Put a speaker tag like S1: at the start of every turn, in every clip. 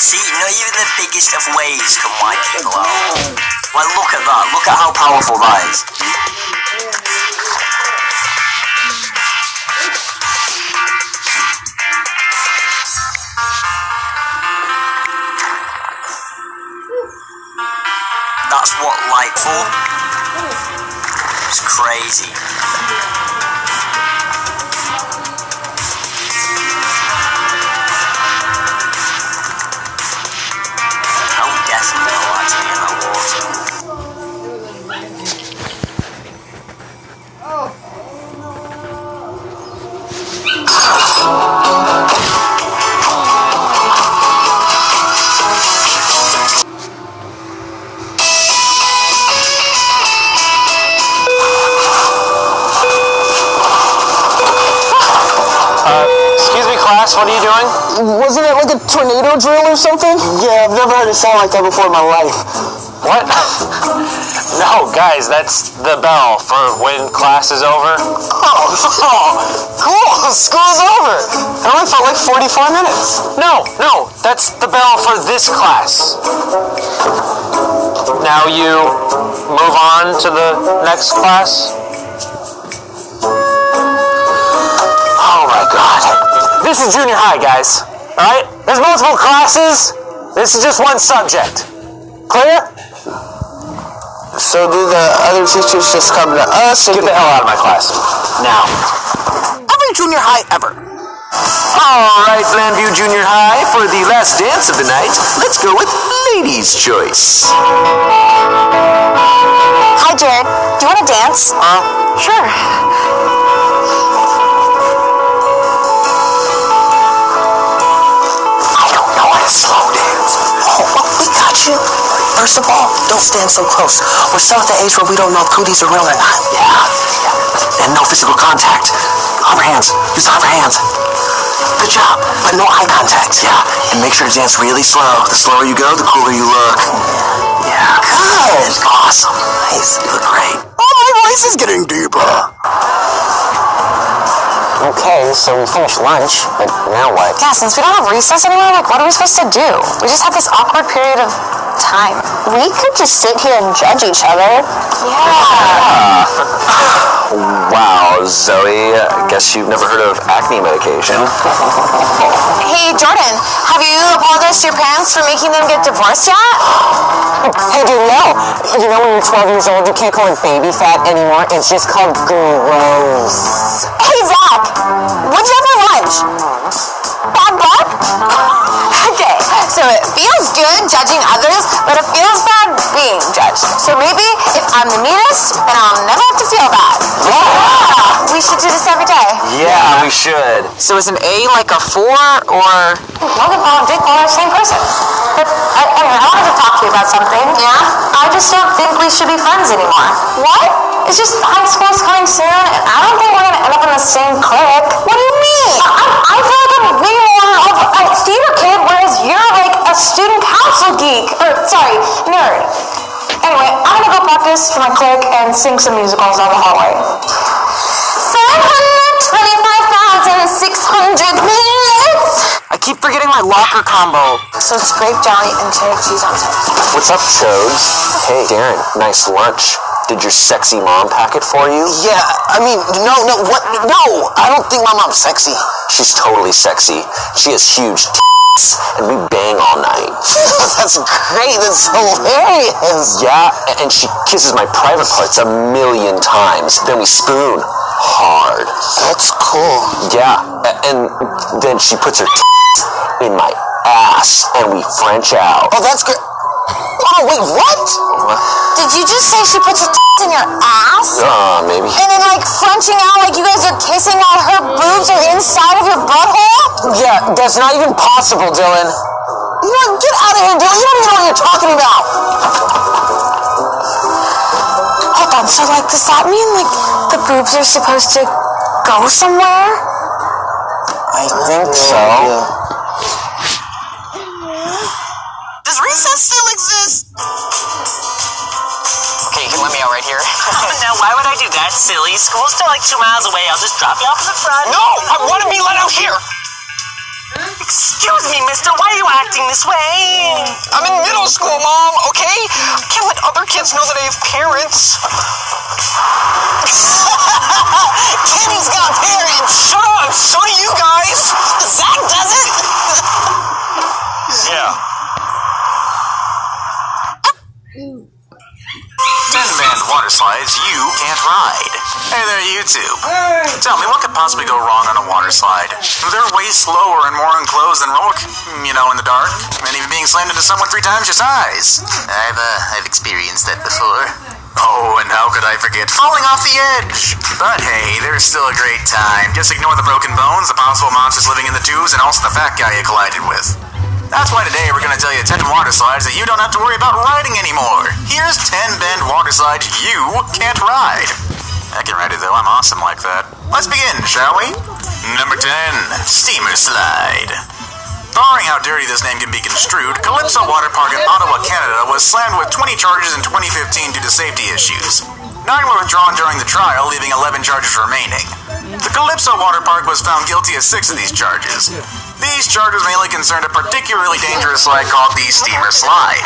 S1: See, not even the biggest of waves can wipe people out. Like, look at that. Look at how powerful that is. That's what light for. It's crazy. How deathly I like to be in that water.
S2: What are you doing?
S3: Wasn't it like a tornado drill or something? Yeah, I've never heard it sound like that before in my life.
S2: What? No, guys, that's the bell for when class is over.
S3: Oh, cool. School's over. It only felt like 44 minutes.
S2: No, that's the bell for this class. Now you move on to the next class. Oh my God. This is junior high, guys. Alright? There's multiple classes. This is just one subject. Clear?
S3: So do the other teachers just come to us?
S2: Get the hell out of my class. Now.
S3: Every junior high ever.
S2: Alright, Glenview Junior High, for the last dance of the night, let's go with ladies' choice.
S4: Hi, Jared. Do you want to dance? Sure.
S3: Slow dance. Oh, we got you. First of all, don't stand so close. We're still at the age where we don't know if cooties are real or not. Yeah. And no physical contact. Hover hands. Use the hover hands. Good job. But no eye contact. Yeah. And make sure to dance really slow. The slower you go, the cooler you look. Yeah. Good. Awesome. Nice. You look great. Oh, my voice is getting deeper. Okay, so we finished lunch, but now what?
S4: Yeah, since we don't have recess anymore, like, what are we supposed to do? We just have this awkward period of time. We could just sit here and judge each other. Yeah.
S2: Wow, Zoe, I guess you've never heard of acne medication.
S4: Hey, Jordan, have you apologized to your parents for making them get divorced yet?
S3: Hey, dude, no. You know when you're 12 years old, you can't call it baby fat anymore. It's just called gross.
S4: Hey, Zach, what'd you have for lunch? Bad butt? Okay, so it feels good judging others, but it feels bad being judged. So maybe if I'm the meanest, then I'll never have to feel bad. Yeah! We should do this every day.
S2: Yeah, we should.
S3: So is an A like a 4 or...
S4: Logan Paul and Dick Paul are the same person. But anyway, I wanted to talk to you about something. Yeah? I just don't think we should be friends anymore. What? It's just high school's coming soon, and I don't think we're going to end up in the same clique. What do you mean? I feel like I'm way more of a theater kid, whereas you're like a student council geek. Or, sorry, nerd. Anyway, I'm going to go practice for my clique and sing some musicals down the hallway. 525,600 minutes.
S3: I keep forgetting my locker combo.
S4: So it's grape jelly and cheddar cheese on top.
S2: What's up, Chodes? Hey, Darren, nice lunch. Did your sexy mom pack it for you?
S3: Yeah, I mean, no, what? No, I don't think my mom's sexy.
S2: She's totally sexy. She has huge tits, and we bang all night.
S3: That's great. That's hilarious.
S2: Yeah, and she kisses my private parts 1,000,000 times. Then we spoon hard.
S3: That's cool.
S2: Yeah, and then she puts her tits in my ass, and we French out.
S3: Oh, that's great. Oh, wait, what?
S4: Did you just say she puts her tits in your ass?
S2: Maybe.
S4: And then, like, Frenching out like you guys are kissing while her boobs are inside of your butthole?
S3: Yeah, that's not even possible, Dylan. You know what? Get out of here, Dylan. You don't even know what you're talking about.
S4: Hold on, so, like, does that mean, like, the boobs are supposed to go somewhere?
S3: I think so. Yeah.
S1: Does recess still exist? Okay, you can let me out right here. No, why would I do that, silly? School's still like 2 miles away. I'll just drop you off in the front.
S3: No, I want to be let out here. Excuse me, mister, why are you acting this way? I'm in middle school, Mom, okay? I can't let other kids know that I have parents. Kenny's got parents! Shut up! So do you guys! Zach doesn't!
S2: Yeah. 10-band water slides you can't ride. Hey there, YouTube. Tell me, what could possibly go wrong on a water slide? They're way slower and more enclosed than in the dark, and even being slammed into someone 3 times your size. I've experienced that before. Oh, and how could I forget falling off the edge? But hey, there's still a great time. Just ignore the broken bones, the possible monsters living in the tubes, and also the fat guy you collided with. That's why today we're going to tell you 10 water slides that you don't have to worry about riding anymore. Here's 10 bend water slides you can't ride. I can ride it though, I'm awesome like that. Let's begin, shall we? Number 10, Steamer Slide. Barring how dirty this name can be construed, Calypso Water Park in Ottawa, Canada was slammed with 20 charges in 2015 due to safety issues. 9 were withdrawn during the trial, leaving 11 charges remaining. The Calypso Water Park was found guilty of 6 of these charges. These charges mainly concerned a particularly dangerous slide called the Steamer Slide.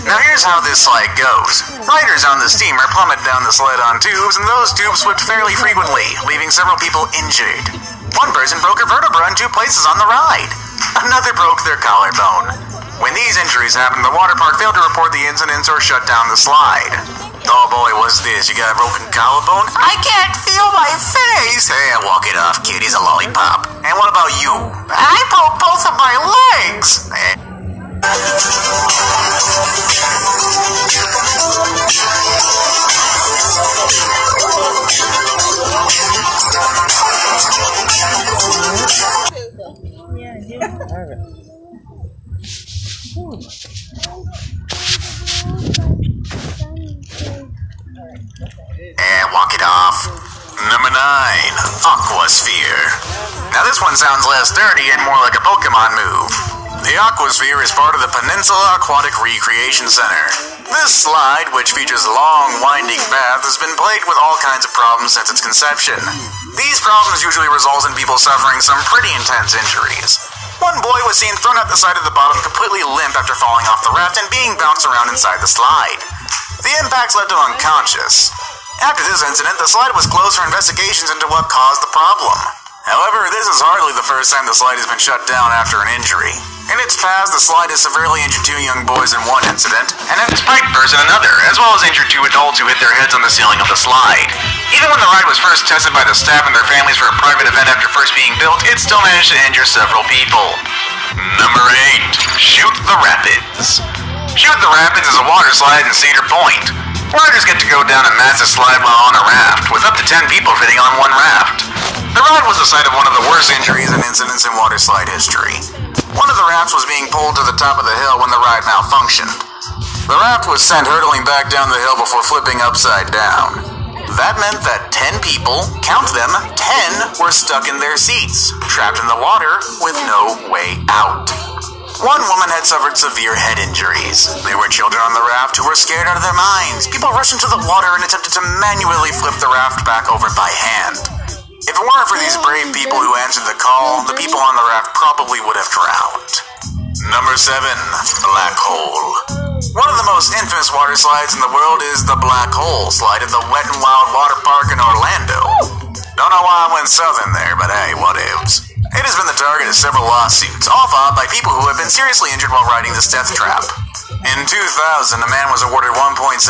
S2: Now here's how this slide goes. Riders on the steamer plummet down the slide on tubes, and those tubes slipped fairly frequently, leaving several people injured. One person broke a vertebra in 2 places on the ride. Another broke their collarbone. When these injuries happened, the water park failed to report the incidents or shut down the slide. Oh boy, what's this? You got a broken collarbone? I can't feel my face! Hey, walk it off, kid. He's a lollipop. And what about you? I broke both of my legs! And walk it off. Number 9, Aquasphere. Now this one sounds less dirty and more like a Pokemon move. The Aquasphere is part of the Peninsula Aquatic Recreation Center. This slide, which features a long, winding path, has been plagued with all kinds of problems since its conception. These problems usually result in people suffering some pretty intense injuries. One boy was seen thrown out the side of the bottom completely limp after falling off the raft and being bounced around inside the slide. The impacts left him unconscious. After this incident, the slide was closed for investigations into what caused the problem. However, this is hardly the first time the slide has been shut down after an injury. In its past, the slide has severely injured 2 young boys in one incident, and had spiked burst in another, as well as injured 2 adults who hit their heads on the ceiling of the slide. Even when the ride was first tested by the staff and their families for a private event after first being built, it still managed to injure several people. Number 8, Shoot the Rapids. Shoot the Rapids is a water slide in Cedar Point. Riders get to go down a massive slide while on a raft, with up to 10 people fitting on one raft. The ride was the site of one of the worst injuries and incidents in water slide history. One of the rafts was being pulled to the top of the hill when the ride malfunctioned. The raft was sent hurtling back down the hill before flipping upside down. That meant that 10 people, count them, 10 were stuck in their seats, trapped in the water with no way out. One woman had suffered severe head injuries. There were children on the raft who were scared out of their minds. People rushed into the water and attempted to manually flip the raft back over by hand. If it weren't for these brave people who answered the call, the people on the raft probably would have drowned. Number 7, Black Hole. One of the most infamous water slides in the world is the Black Hole slide at the Wet n Wild Water Park in Orlando. Don't know why I went southern there, but hey, whatevs. It has been the target of several lawsuits, all filed by people who have been seriously injured while riding this death trap. In 2000, a man was awarded $1.73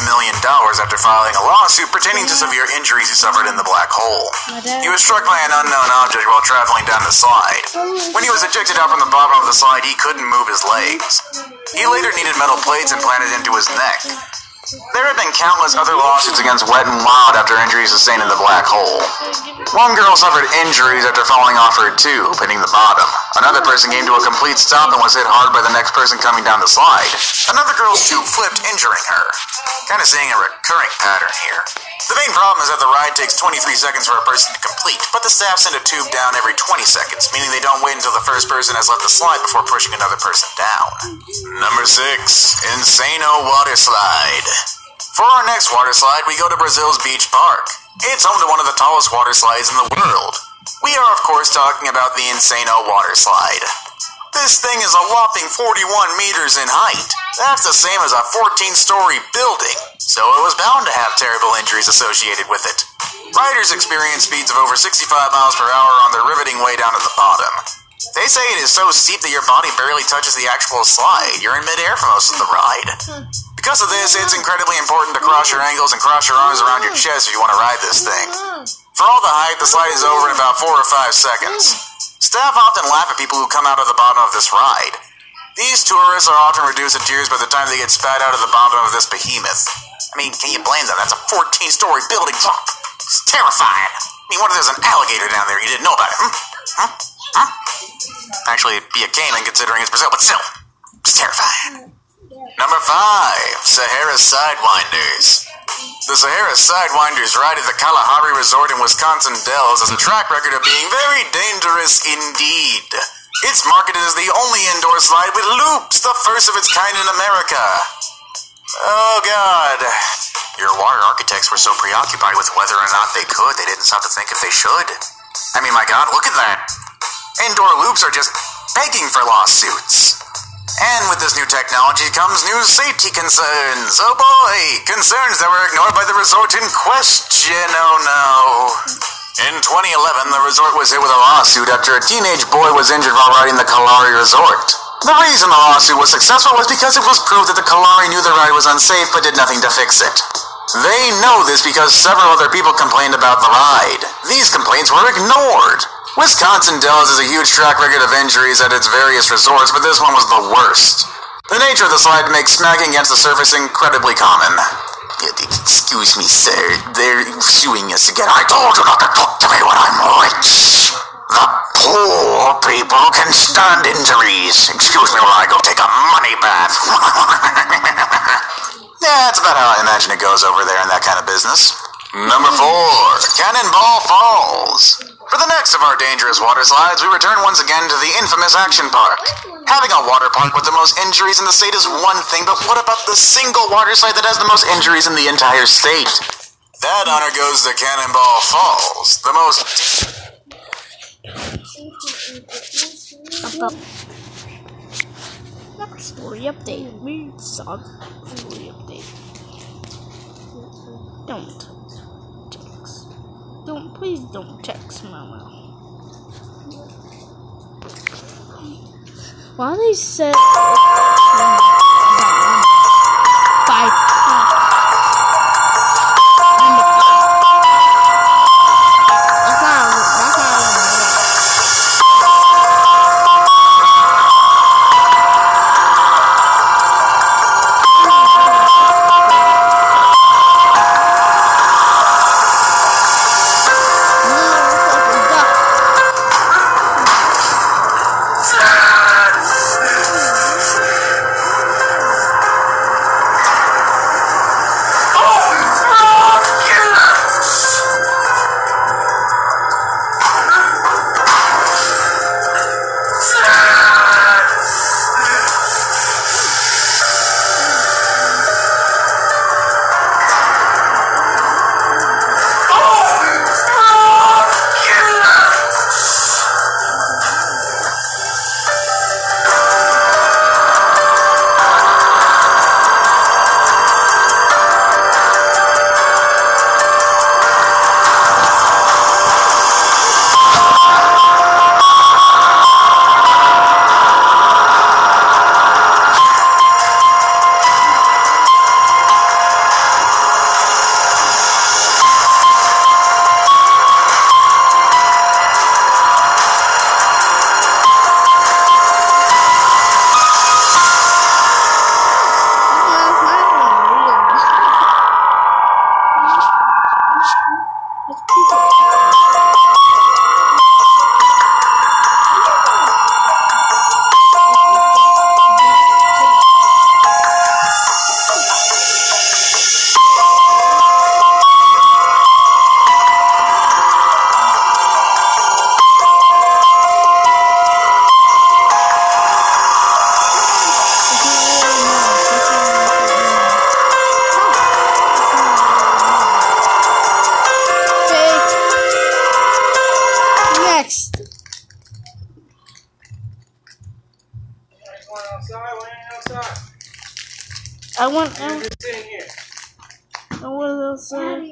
S2: million after filing a lawsuit pertaining to severe injuries he suffered in the black hole. He was struck by an unknown object while traveling down the slide. When he was ejected out from the bottom of the slide, he couldn't move his legs. He later needed metal plates implanted into his neck. There have been countless other lawsuits against Wet n Wild after injuries sustained in the black hole. One girl suffered injuries after falling off her tube, hitting the bottom. Another person came to a complete stop and was hit hard by the next person coming down the slide. Another girl's tube flipped, injuring her. Kind of seeing a recurring pattern here. The main problem is that the ride takes 23 seconds for a person to complete, but the staff send a tube down every 20 seconds, meaning they don't wait until the first person has left the slide before pushing another person down. Number 6, Insano Water Slide. For our next water slide, we go to Brazil's Beach Park. It's home to one of the tallest water slides in the world. We are, of course, talking about the Insano Water Slide. This thing is a whopping 41 meters in height. That's the same as a 14-story building, so it was bound to have terrible injuries associated with it. Riders experience speeds of over 65 miles per hour on their riveting way down to the bottom. They say it is so steep that your body barely touches the actual slide. You're in midair for most of the ride. Because of this, it's incredibly important to cross your ankles and cross your arms around your chest if you want to ride this thing. For all the hype, the slide is over in about 4 or 5 seconds. Staff often laugh at people who come out of the bottom of this ride. These tourists are often reduced to tears by the time they get spat out of the bottom of this behemoth. I mean, can you blame them? That's a 14-story building drop. It's terrifying. I mean, what if there's an alligator down there you didn't know about it? Actually, it'd be a caiman considering it's Brazil, but still, it's terrifying. Number 5, Sahara Sidewinders. The Sahara Sidewinders ride at the Kalahari Resort in Wisconsin Dells has a track record of being very dangerous indeed. It's marketed as the only indoor slide with loops, the first of its kind in America. Oh God. Your water architects were so preoccupied with whether or not they could, they didn't stop to think if they should. I mean, my God, look at that. Indoor loops are just begging for lawsuits. And with this new technology comes new safety concerns. Oh boy, concerns that were ignored by the resort in question. Oh no. In 2011, the resort was hit with a lawsuit after a teenage boy was injured while riding the Kalahari Resort. The reason the lawsuit was successful was because it was proved that the Kalahari knew the ride was unsafe but did nothing to fix it. They know this because several other people complained about the ride. These complaints were ignored. Wisconsin Dells has a huge track record of injuries at its various resorts, but this one was the worst. The nature of the slide makes smacking against the surface incredibly common. Excuse me, sir. They're suing us again. I told you not to talk to me when I'm rich. The poor people can stand injuries. Excuse me while I go take a money bath. Yeah, that's about how I imagine it goes over there in that kind of business. Number 4, Cannonball Falls. For the next of our dangerous water slides, we return once again to the infamous Action Park. Having a water park with the most injuries in the state is one thing, but what about the single water slide that has the most injuries in the entire state? That honor goes to Cannonball Falls, the most...
S5: Story update. We saw story update. Please don't text Mama. Why they said 5 I want outside.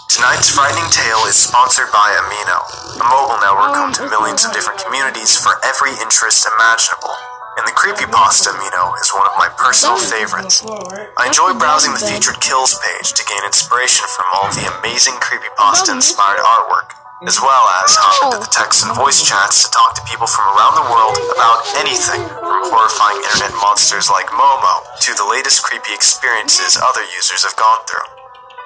S2: Tonight's frightening tale is sponsored by Amino, a mobile network home to millions of different communities for every interest imaginable. And the creepypasta Amino is one of my personal favorites. I enjoy browsing the featured kills page to gain inspiration from all of the amazing creepypasta-inspired artwork, as well as hop into the text and voice chats to talk to people from around the world about anything from horrifying internet monsters like Momo to the latest creepy experiences other users have gone through.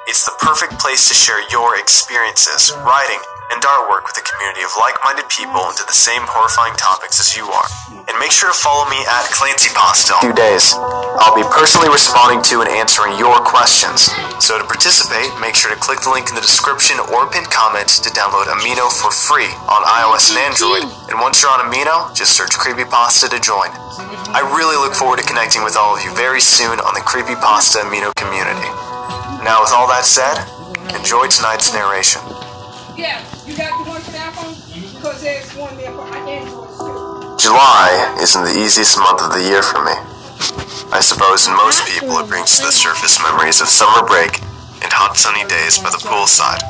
S2: It's the perfect place to share your experiences, writing, and artwork with a community of like-minded people into the same horrifying topics as you are. And make sure to follow me at ClancyPasta in a few days. I'll be personally responding to and answering your questions. So to participate, make sure to click the link in the description or pinned comment to download Amino for free on iOS and Android. And once you're on Amino, just search Creepypasta to join. I really look forward to connecting with all of you very soon on the Creepypasta Amino community. Now, with all that said, enjoy tonight's narration.
S6: Yeah, you got the one for the iPhone? Because there's one there for my Android too.
S2: July isn't the easiest month of the year for me. I suppose in most people it brings to the surface memories of summer break and hot sunny days by the poolside,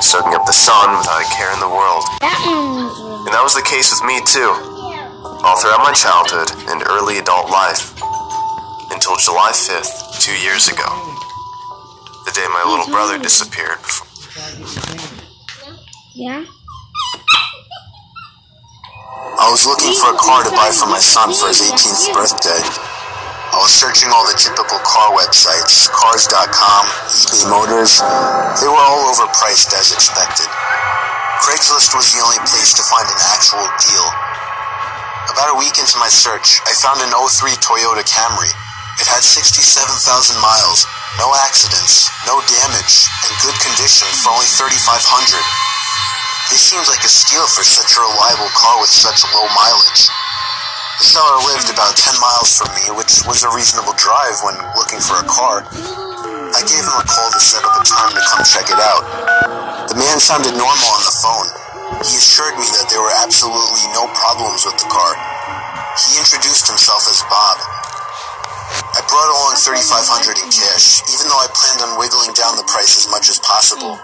S2: soaking up the sun without a care in the world. And that was the case with me too, all throughout my childhood and early adult life, until July 5th, 2 years ago. The day my little brother disappeared.
S5: Yeah?
S7: I was looking for a car to buy for my son for his 18th birthday. I was searching all the typical car websites, Cars.com, eBay Motors. They were all overpriced as expected. Craigslist was the only place to find an actual deal. About a week into my search, I found an 03 Toyota Camry. It had 67,000 miles, no accidents, no damage, and good condition for only $3,500. This seems like a steal for such a reliable car with such low mileage. The seller lived about 10 miles from me, which was a reasonable drive when looking for a car. I gave him a call to set up a time to come check it out. The man sounded normal on the phone. He assured me that there were absolutely no problems with the car. He introduced himself as Bob. I brought along $3,500 in cash, even though I planned on wiggling down the price as much as possible.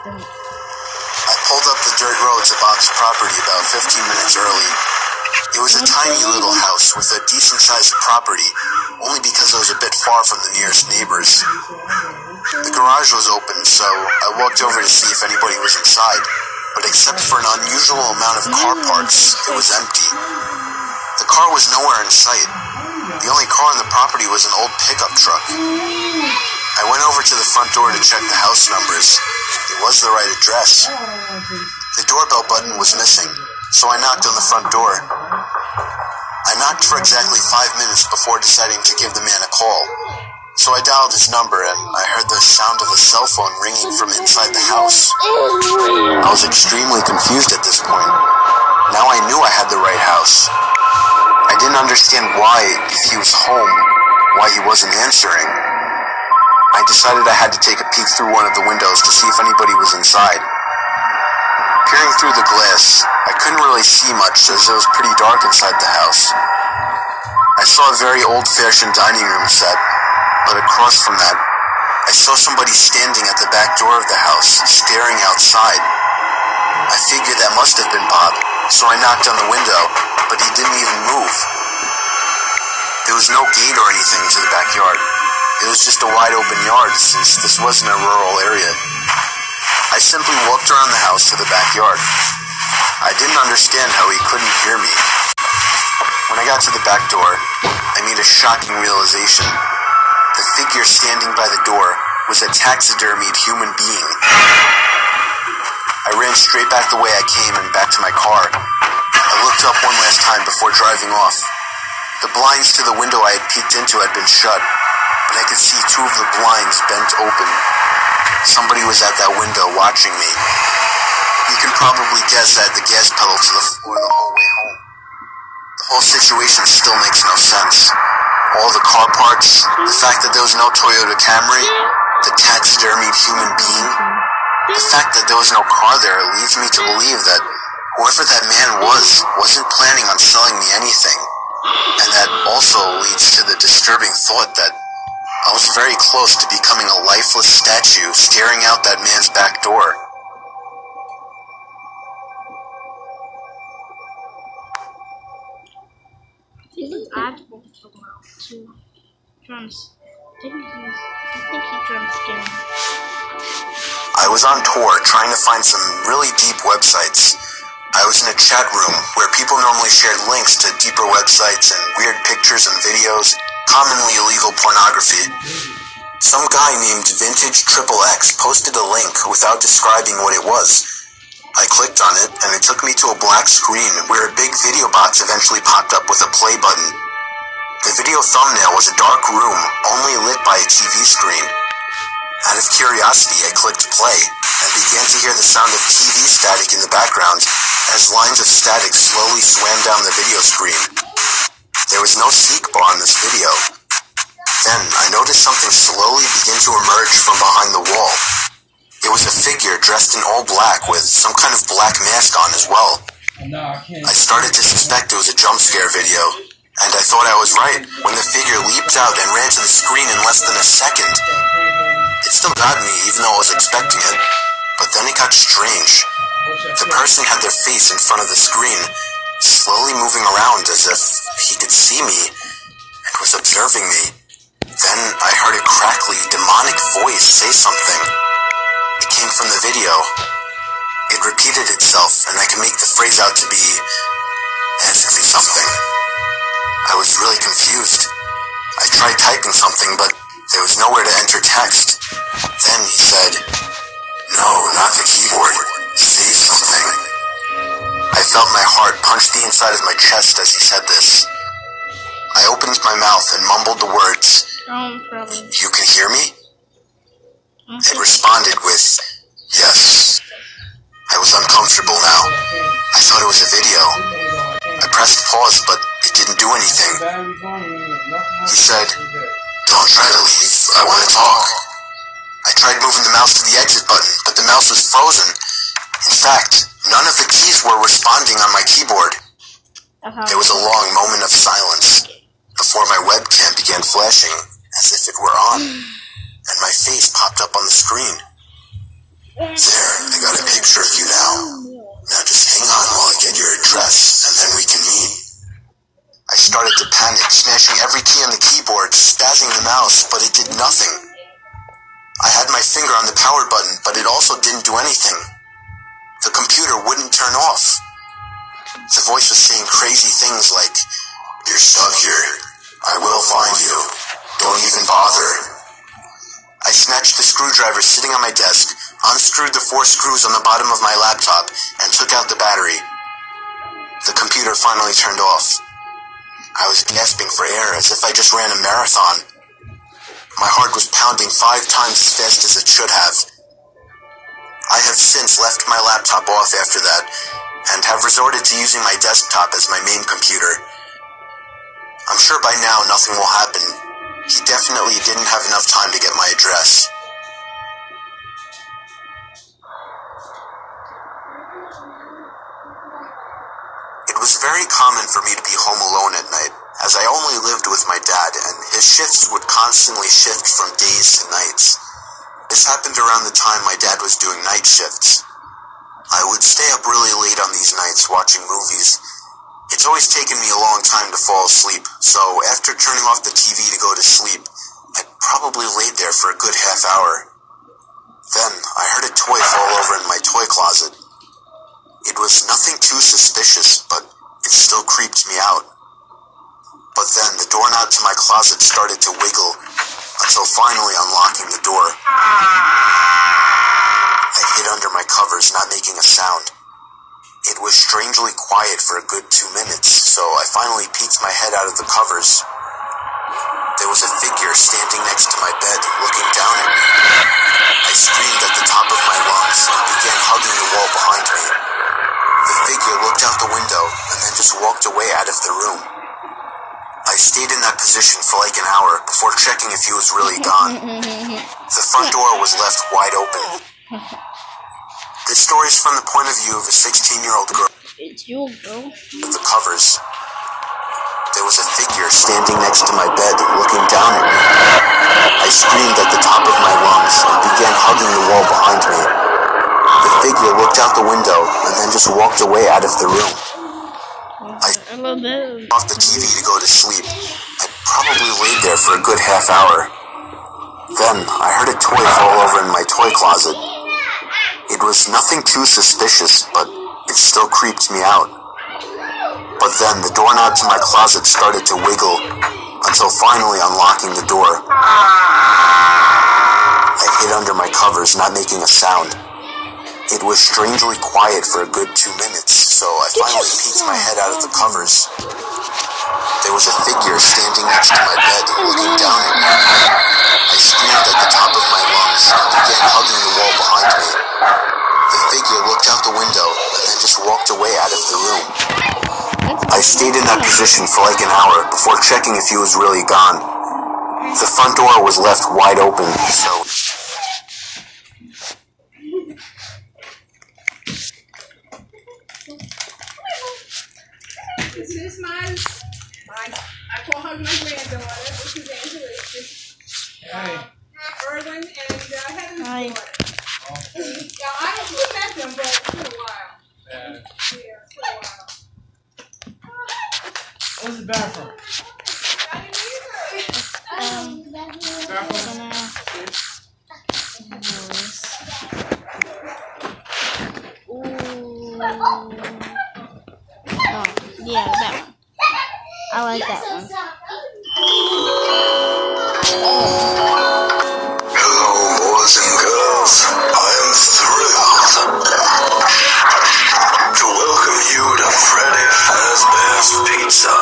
S7: I pulled up the dirt road to Bob's property about 15 minutes early. It was a tiny little house with a decent-sized property, only because it was a bit far from the nearest neighbors. The garage was open, so I walked over to see if anybody was inside, but except for an unusual amount of car parts, it was empty. The car was nowhere in sight. The only car on the property was an old pickup truck. I went over to the front door to check the house numbers. It was the right address. The doorbell button was missing, so I knocked on the front door. I knocked for exactly 5 minutes before deciding to give the man a call. So I dialed his number and I heard the sound of a cell phone ringing from inside the house. I was extremely confused at this point. Now I knew I had the right house. I didn't understand why, if he was home, why he wasn't answering. I decided I had to take a peek through one of the windows to see if anybody was inside. Peering through the glass, I couldn't really see much as it was pretty dark inside the house. I saw a very old-fashioned dining room set, but across from that, I saw somebody standing at the back door of the house, staring outside. I figured that must have been Bob, so I knocked on the window, but he didn't even move. There was no gate or anything to the backyard. It was just a wide open yard, since this wasn't a rural area. I simply walked around the house to the backyard. I didn't understand how he couldn't hear me. When I got to the back door, I made a shocking realization. The figure standing by the door was a taxidermied human being. I ran straight back the way I came and back to my car. I looked up one last time before driving off. The blinds to the window I had peeked into had been shut, but I could see 2 of the blinds bent open. Somebody was at that window watching me. You can probably guess I had the gas pedal to the floor the whole way home. The whole situation still makes no sense. All the car parts, the fact that there was no Toyota Camry, the taxidermied human being, the fact that there was no car there leads me to believe that whoever that man wasn't planning on selling me anything. And that also leads to the disturbing thought that I was very close to becoming a lifeless statue staring out that man's back door.
S5: He looked odd to talk about too. I think he trying to scare me.
S7: I was on tour trying to find some really deep websites. I was in a chat room where people normally shared links to deeper websites and weird pictures and videos, commonly illegal pornography. Some guy named Vintage XXX posted a link without describing what it was. I clicked on it, and it took me to a black screen where a big video box eventually popped up with a play button. The video thumbnail was a dark room, only lit by a TV screen. Out of curiosity, I clicked play, and began to hear the sound of TV static in the background as lines of static slowly swam down the video screen. There was no seek bar on this video. Then, I noticed something slowly begin to emerge from behind the wall. It was a figure dressed in all black with some kind of black mask on as well. I started to suspect it was a jump scare video, and I thought I was right when the figure leaped out and ran to the screen in less than a second. It still got me even though I was expecting it, but then it got strange. The person had their face in front of the screen, slowly moving around as if he could see me and was observing me. Then I heard a crackly, demonic voice say something. It came from the video. It repeated itself, and I could make the phrase out to be, "Ask me something." I was really confused. I tried typing something, but there was nowhere to enter text. Then he said, "No, not the keyboard. Say something." I felt my heart punch the inside of my chest as he said this. I opened my mouth and mumbled the words,
S5: Probably.
S7: "You can hear me?" It responded with, "Yes." I was uncomfortable now. I thought it was a video. I pressed pause, but it didn't do anything. He said, "Don't try to leave. I want to talk." I tried moving the mouse to the exit button, but the mouse was frozen. In fact, none of the keys were responding on my keyboard. There was a long moment of silence before my webcam began flashing as if it were on, and my face popped up on the screen. "There, I got a picture of you now. Now just hang on while I get your address, and then we can meet." I started to panic, smashing every key on the keyboard, spazzing the mouse, but it did nothing. I had my finger on the power button, but it also didn't do anything. The computer wouldn't turn off. The voice was saying crazy things like, "You're stuck here. I will find you. Don't even bother." I snatched the screwdriver sitting on my desk, unscrewed the 4 screws on the bottom of my laptop, and took out the battery. The computer finally turned off. I was gasping for air as if I just ran a marathon. My heart was pounding 5 times as fast as it should have. I have since left my laptop off after that, and have resorted to using my desktop as my main computer. I'm sure by now nothing will happen. He definitely didn't have enough time to get my address. It was very common for me to be home alone at night, as I only lived with my dad, and his shifts would constantly shift from days to nights. This happened around the time my dad was doing night shifts. I would stay up really late on these nights watching movies. It's always taken me a long time to fall asleep, so after turning off the TV to go to sleep, I probably laid there for a good half hour. Then, I heard a toy fall over in my toy closet. It was nothing too suspicious, but it still creeped me out. But then, the doorknob to my closet started to wiggle, until finally unlocking the door. I hid under my covers, not making a sound. It was strangely quiet for a good 2 minutes, so I finally peeked my head out of the covers. There was a figure standing next to my bed, looking down at me. I screamed at the top of my lungs and began hugging the wall behind me. The figure looked out the window and then just walked away out of the room. I stayed in that position for like an hour before checking if he was really gone. The front door was left wide open. This story is from the point of view of a 16-year-old girl.
S5: It's your girl.
S7: The covers. There was a figure standing next to my bed, looking down at me. I screamed at the top of my lungs and began hugging the wall behind me. The figure looked out the window and then just walked away out of the room.
S5: I love that.
S7: Off the TV to go to sleep. I probably laid there for a good half hour. Then I heard a toy fall over in my toy closet. It was nothing too suspicious, but it still creeped me out. But then the doorknob to my closet started to wiggle until finally unlocking the door. I hid under my covers, not making a sound. It was strangely quiet for a good 2 minutes, so I finally peeked my head out of the covers. There was a figure standing next to my bed, looking down at me. I screamed at the top of my lungs and began hugging the wall behind me. The figure looked out the window and then just walked away out of the room. I stayed in that position for like an hour before checking if he was really gone. The front door was left wide open, so...
S6: This is my I call her my granddaughter. This is Angela. Erwin and Heaven's
S5: Hi.
S6: daughter. Now, I haven't met them, but it's been a while. Yeah, it's been a while.
S8: What's the bathroom?
S5: Yeah, that one. I like that one.
S2: Hello, boys and girls. I am thrilled to welcome you to Freddy Fazbear's Pizza.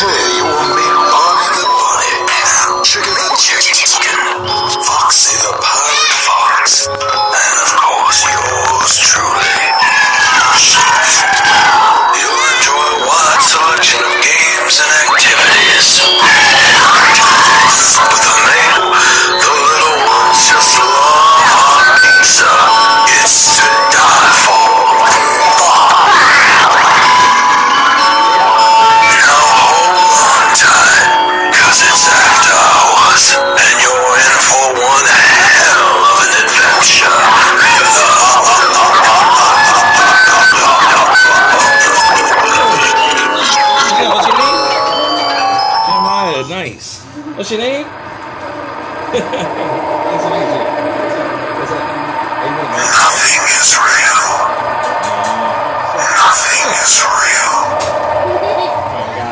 S2: Hey, you want me, Bonnie the Bunny, Chicken the Chicken, Foxy the Pirate Fox, and of course yours truly, Chef. You'll enjoy a wide selection of games and activities. But the little ones just love our pizza. It's to die for. Now hold on tight, 'cause it's after hours, and you're in for one hell of an adventure.
S8: Nice. What's your name? Nothing
S2: is real. Nothing is real.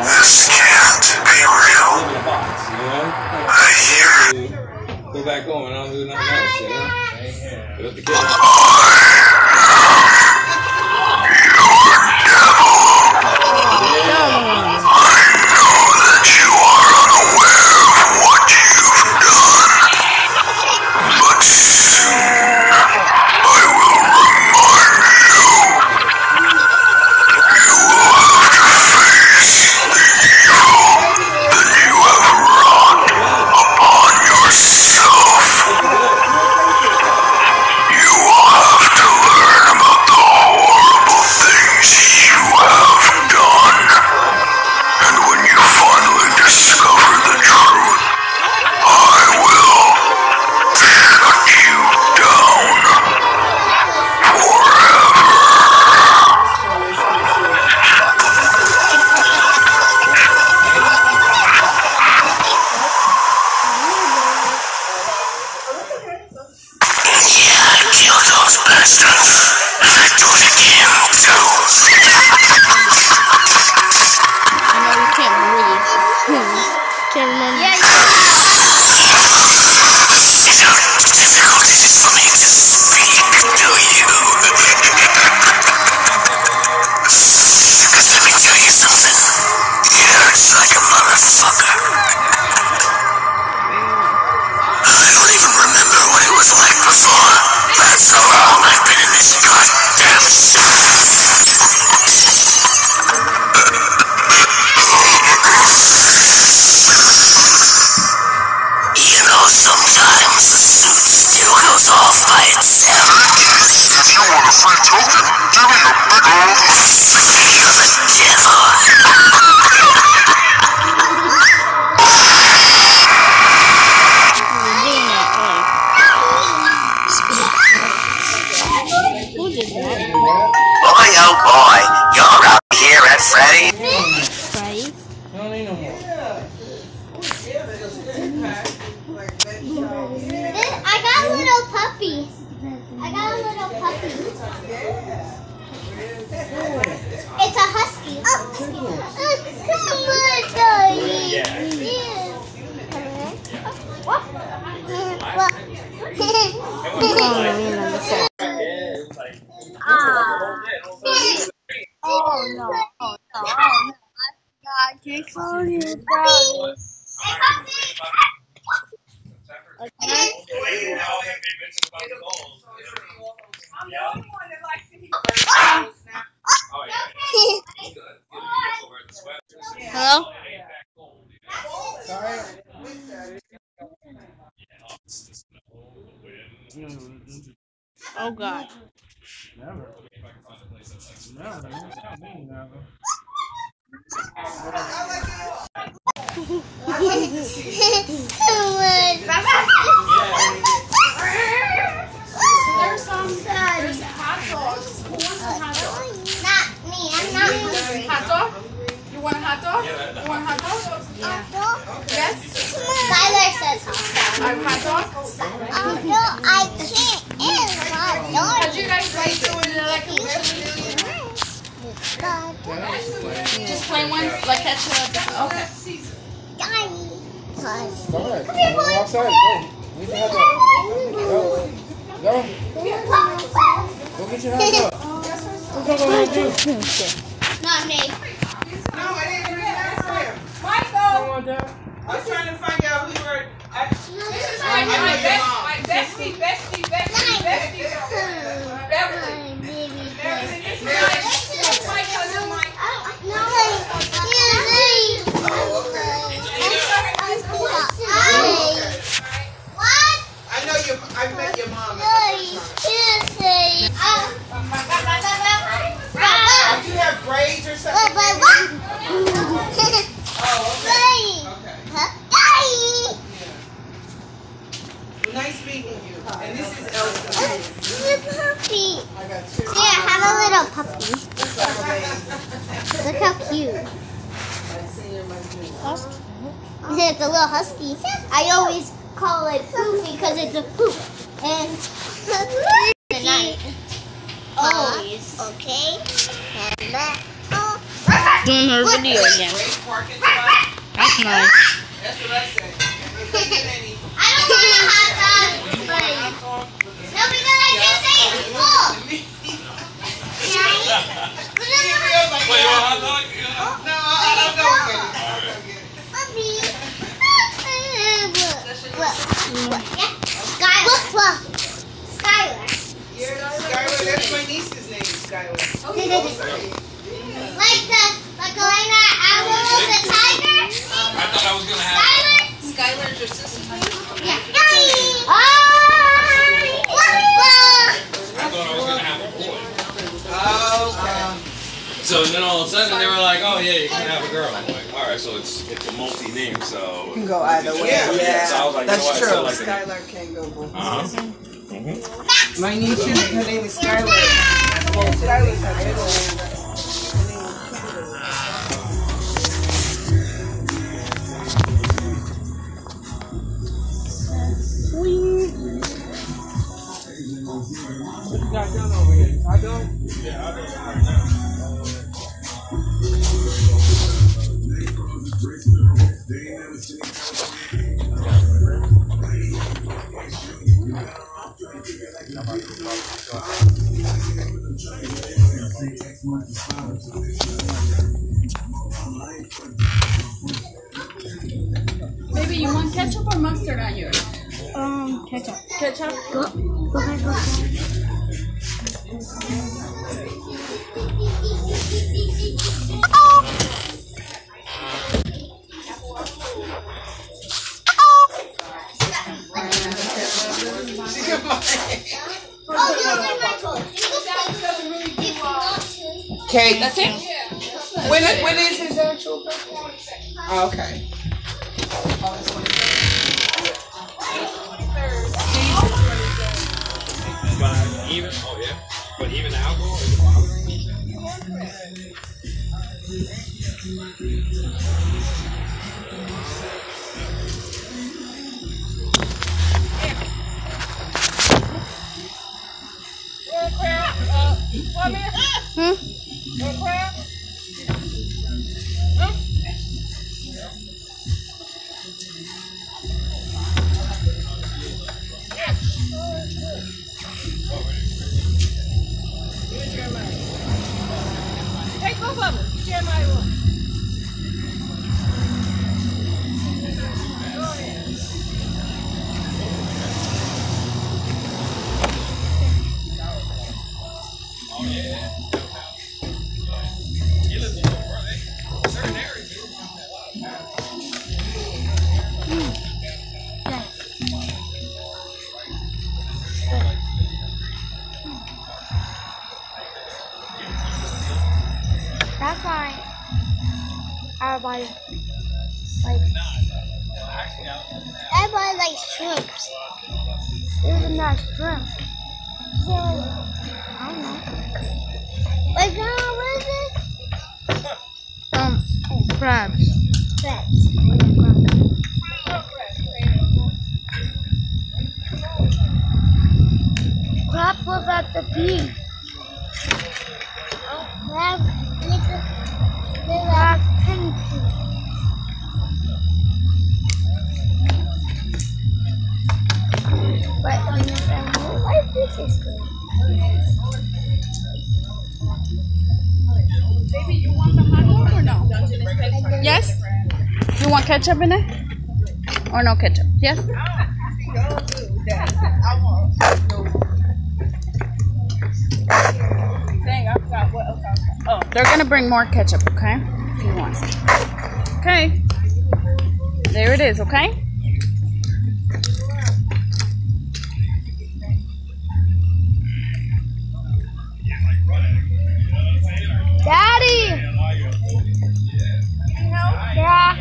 S2: This can't be real. I hear it.
S8: Go back home and I'll do nothing else, you know? Put up the kid.
S2: You
S1: oh boy, you're out here at Freddy.
S5: Freddy?
S8: No, ain't no more.
S9: I got a little puppy. It's a husky. Oh, come on, darling. Yeah.
S5: Oh no. God, can't call you brother. Okay.
S6: I'm the only one that likes to hear
S5: Hello? Oh God.
S8: Never.
S9: There's a hot dog. Who wants a hot dog? Not me. I'm not hungry.
S6: hot dog. You want a hot dog? You want a hot dog?
S9: Hot dog?
S6: Yes.
S9: Skylar says hot
S6: Hot dog?
S9: dog. I can't eat hot dog.
S6: How'd you guys like doing it like a just plain ones like ketchup? Okay.
S8: Come here, boy. Go outside. Go. Get your hot dog. Go. Go get your hot dog. What you gonna do?
S9: Not me.
S6: No, I didn't even ask him. Michael! I was trying to find out who were. This is my bestie. Beverly. This is my cousin Mike.
S9: What?
S6: I know you. I've met your mom.
S9: No, you say.
S6: Do you have braids or something? Nice meeting you. And this is Elsa.
S9: Puppy.
S6: I got two.
S9: Here, have a little puppy. Look how cute. It's a little husky. I always call it Poofy because it's a poop. And the night. Always. Okay. And that. Oh.
S5: Doing her video again.
S6: Great parking spot.
S5: That's nice.
S6: That's what I said.
S9: I don't want a hot dog. No, because I just say it's full.
S6: Wait, you want a hot dog? No, I don't know.
S9: Puppy. Skylar.
S6: Skylar, that's my niece's name, Skylar.
S9: Like Elena Owl, the tiger.
S10: I thought I was gonna have.
S6: Skylar's your sister's name?
S9: Yeah.
S10: I thought I was gonna have a boy.
S6: Oh, okay.
S10: So then all of a sudden they were like, "Oh yeah, you can have a girl." I'm like, "All right, so it's a multi-name, so."
S11: You can go either way.
S6: Yeah.
S10: So I was like,
S11: That's
S10: you know what, I
S11: true.
S10: still like the name.
S11: Skylar can go both.
S6: My niece, her name is Skylar. Well, Skylar's her middle name.
S8: What you got done over here? Hot dog? Yeah, hot dog right now.
S5: Baby, you want ketchup or mustard on yours? Ketchup. Ketchup? Go ahead, go ahead.
S6: Cake. That's it? When is his actual birthday? Oh, okay.
S10: But even, oh yeah, but even alcohol is bothering me.
S6: No crab? Take both of them. Jeremiah one.
S9: That's why everybody likes shrimps. Even not shrimp. So, I don't know. Wait, Grandma, what is it?
S5: Crabs.
S9: Crabs. Crab was at the beach. Oh, crab. Crab pink. But on your family life, this is good.
S5: Baby, you want the hot dog or no? Yes? You want ketchup in it? Or no ketchup? Yes? Oh, they're gonna bring more ketchup, okay? If you want. Okay. There it is, okay?
S9: Daddy! Yeah.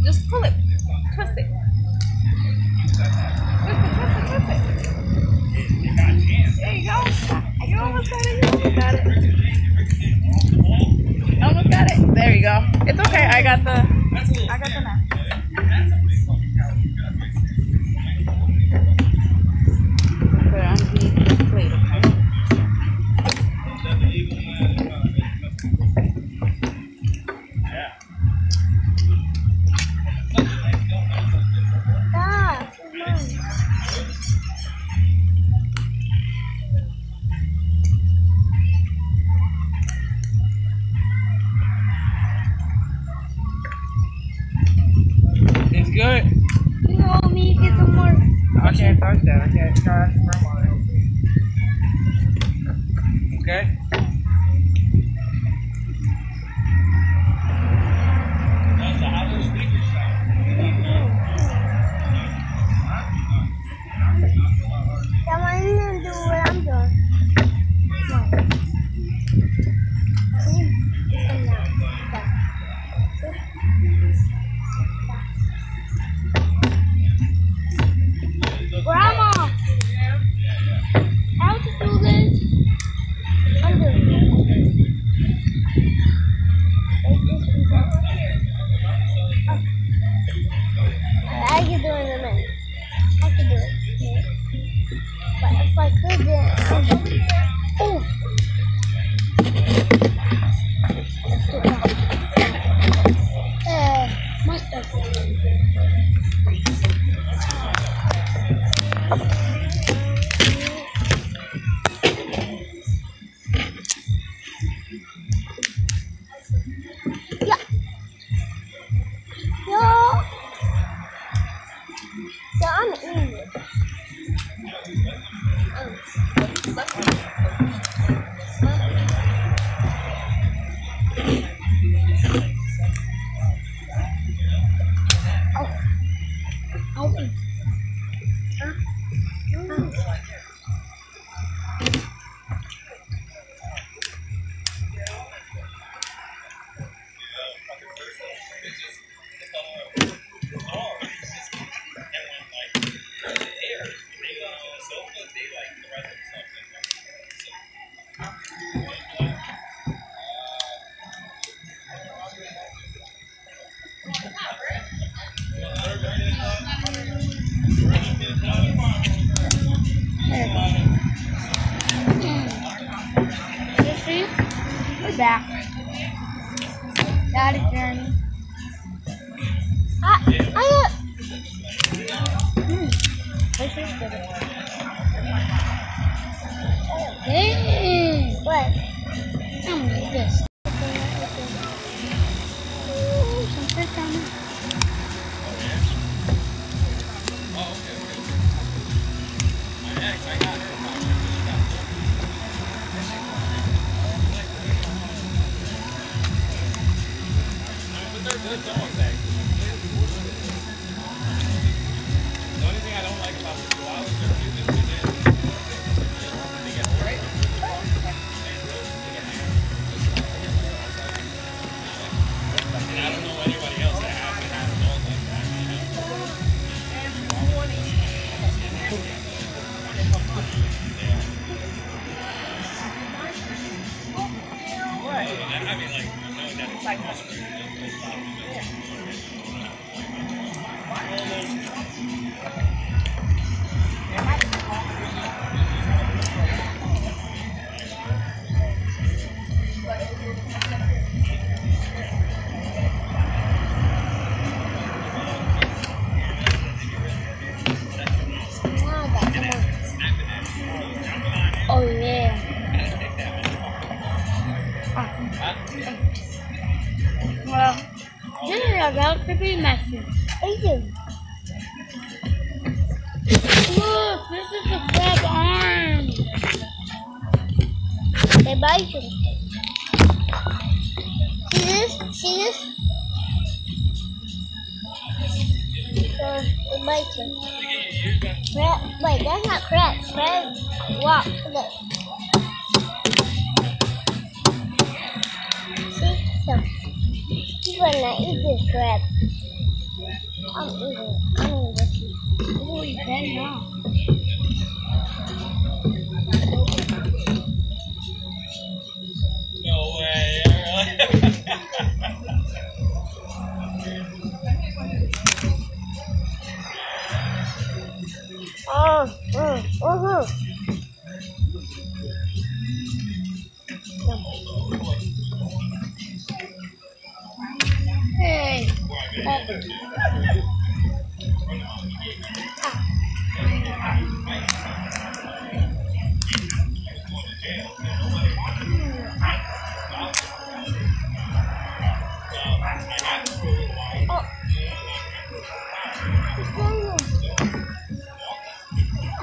S5: Just pull it. Twist it. Twist it. There you go. You almost got it. Almost got it. There you go. It's okay. I got the knife. Put it on the plate, okay? It's good.
S9: You want me to get some more?
S8: I can't touch that. I can't try it. Okay?
S9: Come on in and do what I'm doing. Come on. See? And now. Grandma! How to do this? Under. I can do it in a minute. I can do it. But if I could do it. Oh! Let's do it. Mustard. So I'm eating it. I'll eat. back. Got it, Journey. This is good. Hey! What? I'm gonna do this. Some fish on it.
S10: The only thing I don't like about the chihuahuas is they get old. And I don't know anybody else that has a dog like that, you know? I mean, like, knowing that it's like
S9: Oh yeah. Well, this is about to be messy. Thank you. Look, this is a crab arm. They bite you. See this? See this? They bite you. Crab, wait, that's not crab. Crab walk. Look. See? So, you better not eat this crab. I'm eating it. I'm eating this. Oh, you better not.
S10: no way.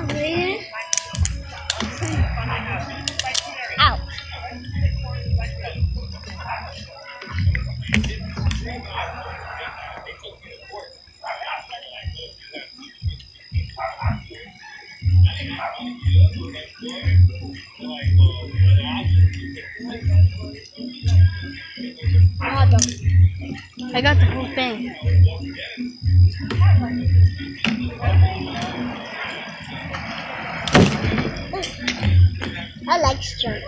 S9: Hey. Ow. I got the whole thing. I like strength.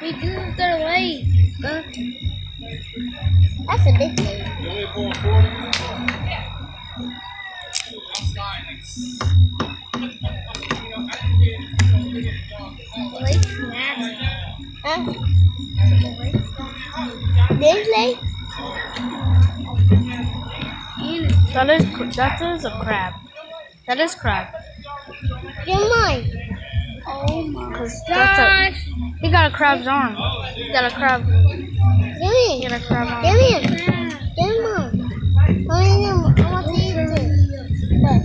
S9: We do their way. That's a big thing. Huh? This lake?
S5: That is a crab. That is crab.
S9: You're mine. Oh my gosh.
S5: He got a crab's arm. He got a crab.
S9: Give me.
S5: He got a crab arm.
S9: Give me. Give me mine. I want to eat this. But.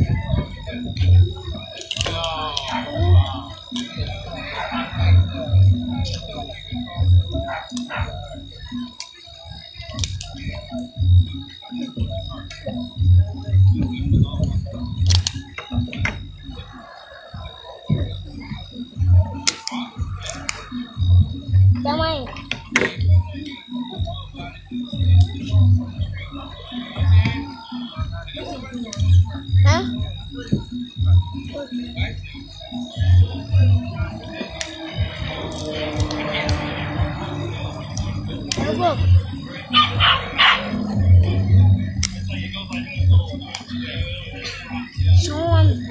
S9: Come on. Huh?
S5: Show him.